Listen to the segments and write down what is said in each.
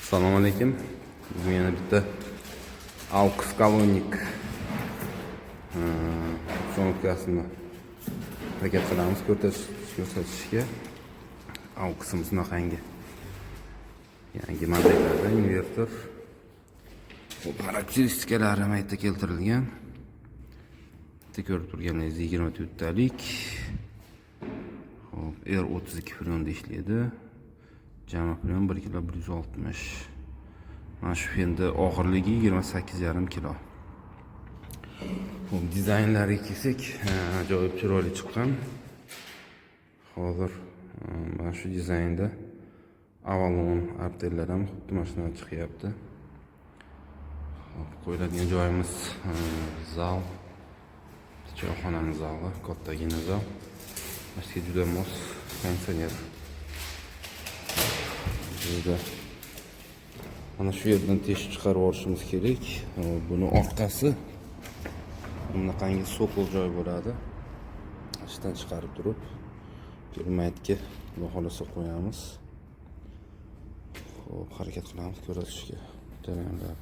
Assalomu alaykum. Bugun yana bitta AUX kolonnik so'ngkasini harakat qilamiz ko'rsatishga. AUX'imiz bunaqangi yangi modellarda invertor xarakteristikalari mayda keltirilgan. Bitta ko'rib turganingizdek 24 talik. Hop, R32 freonda ishlaydi. Jami freon 1 kg 160. Mana shu fenda og'irligi 28,5 kg. Hop, dizaynlariga kelsak, ajoyib chiroyli chiqqan. Hozir mana shu dizaynda Avalon artellar ham xuddi mana shunday chiqyapti. Hop, qo'yiladigan joyimiz zal. Choyxonaning zali, kattagina zal. Mashga juda mos konditsioner. Mana shu yerdan teshib chiqarib olishimiz kerak. Buni orqasi bunaqangi sokol joy bo'ladi. Ishdan chiqarib turib, pirmaytga xudo xolasa qo'yamiz. Xo'p, harakat qilamiz ko'rsatishga. Jarayonlar.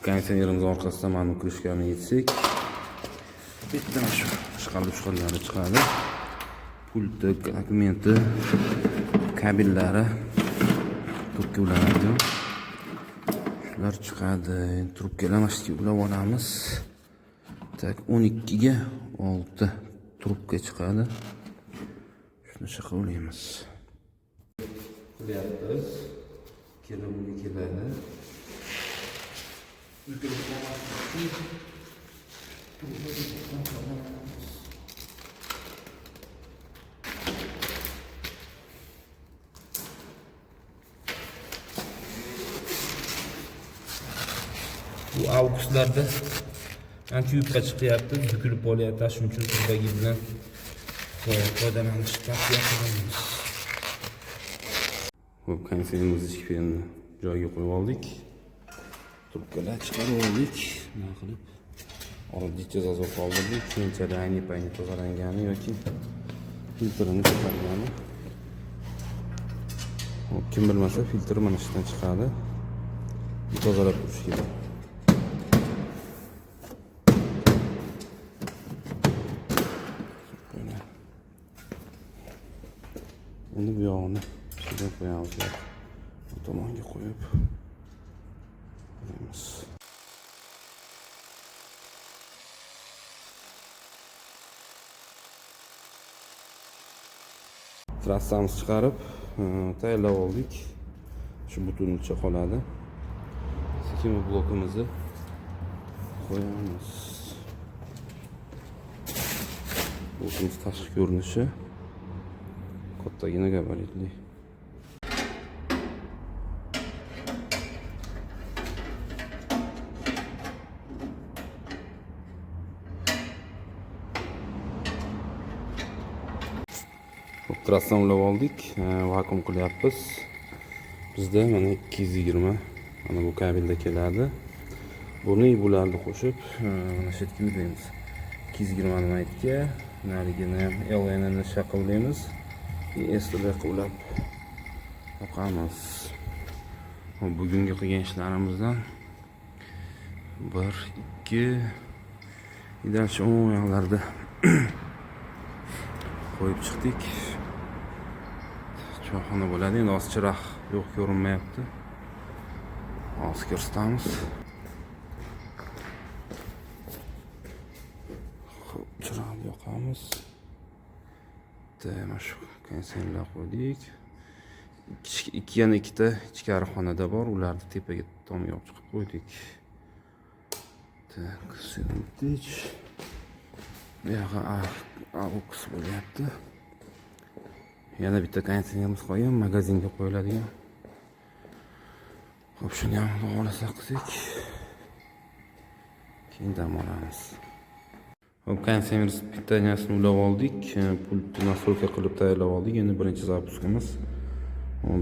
Konditsionerimiz orqasidan mana bu krishkani yetsak, bitta shu chiqarib chiqadi. Pulti, dokumenti, kabellari trubka ulanadi. Shular chiqadi. Trubkalar mashga ulab olamiz. Tak 12 ga 6 trubka chiqadi. Shuni chiqaramiz. Qilyapmiz. Keladi. Bu AUX'larda ancha yupqa chiqyapti, bukilib qolyapti. Shuning uchun turdagi bilan foydalanishga tavsiya qilamiz. Xo'p, konditsionerimizni ichki joyiga qo'yib oldik. Trubkalar chiqarib oldik. Nima qilib? Oddiy zazor qoldirdik. Keyinchalik ayni tozalangani yoki filtrini chiqargani. Hop, kim bilmasa filtr mana shundan chiqadi. Tozalab turish kerak. Endi bu yog'ini shunday qo'yamiz. Bu tomonga qo'yib trassamiz chiqarib tayyorlab oldik. Shu butuncha qoladi. Sekin blokimizni qo'yamiz. Blokimiz tashqi ko'rinishi kattagina gabaritli. Trassani ulab oldik, vakuum qilyapmiz. Bizda mana 220 mana bu kabelda keladi. Buni bularni qo'shib mana shu yerga ulaymiz. 220 maytga, narigini ham LN ni shaqillaymiz. STB ulab qo'yamiz. Bugungi qilgan ishlarimizdan 1 2 idalchi o'yinlarda qo'yib chiqdik. Choyxona bo'ladi. Endi hozir chiroq yo'q, ko'rinmayapti. Hozir ko'rsatamiz. Xo'p, chiroqni yoqamiz. Mana shu konditsionerlar qo'ydik. Yana ikkita ichkari xonada bor. Ularni tepaga tomga olib chiqib qo'ydik. Tak, sentich. Bu yoqqa AUX bo'lyapti. Yana bitta konditsionerimiz qolgan, magazinga qo'yiladigan. Xo'p, shuni ham xudo xolasa qilsak, keyin dam olamiz. Xo'p, konditsioner pitanyasini ulab oldik, pultni nastroyka qilib tayyorlab oldik. Endi birinchi zapuskamiz.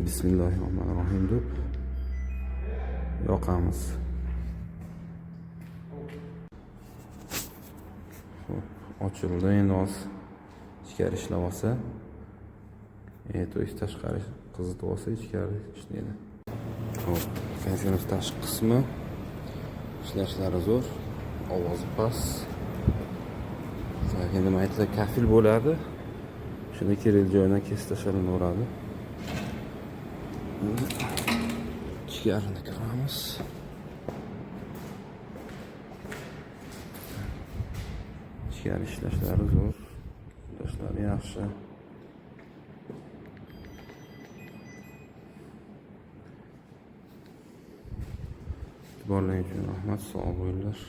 Bismillahirrohmanirrohim deb yoqamiz. Xo'p, ochildi. Endi hozir ichkari ishlab olsa, to есть tashqari qizitib olsa, ichkari ishlaydi. Xo'p, konditsioner tashqi qismi ishlashlari zo'r, ovozi past. Endi nima aytsa kafil bo'ladi. Shunda kerak joyidan kesib tashlanaveradi. Ichkarini ko'ramiz. Ichkari ishlashlari zo'r, ishlashlari yaxshi. E'tiborlaringiz uchun rahmat, sog' bo'linglar.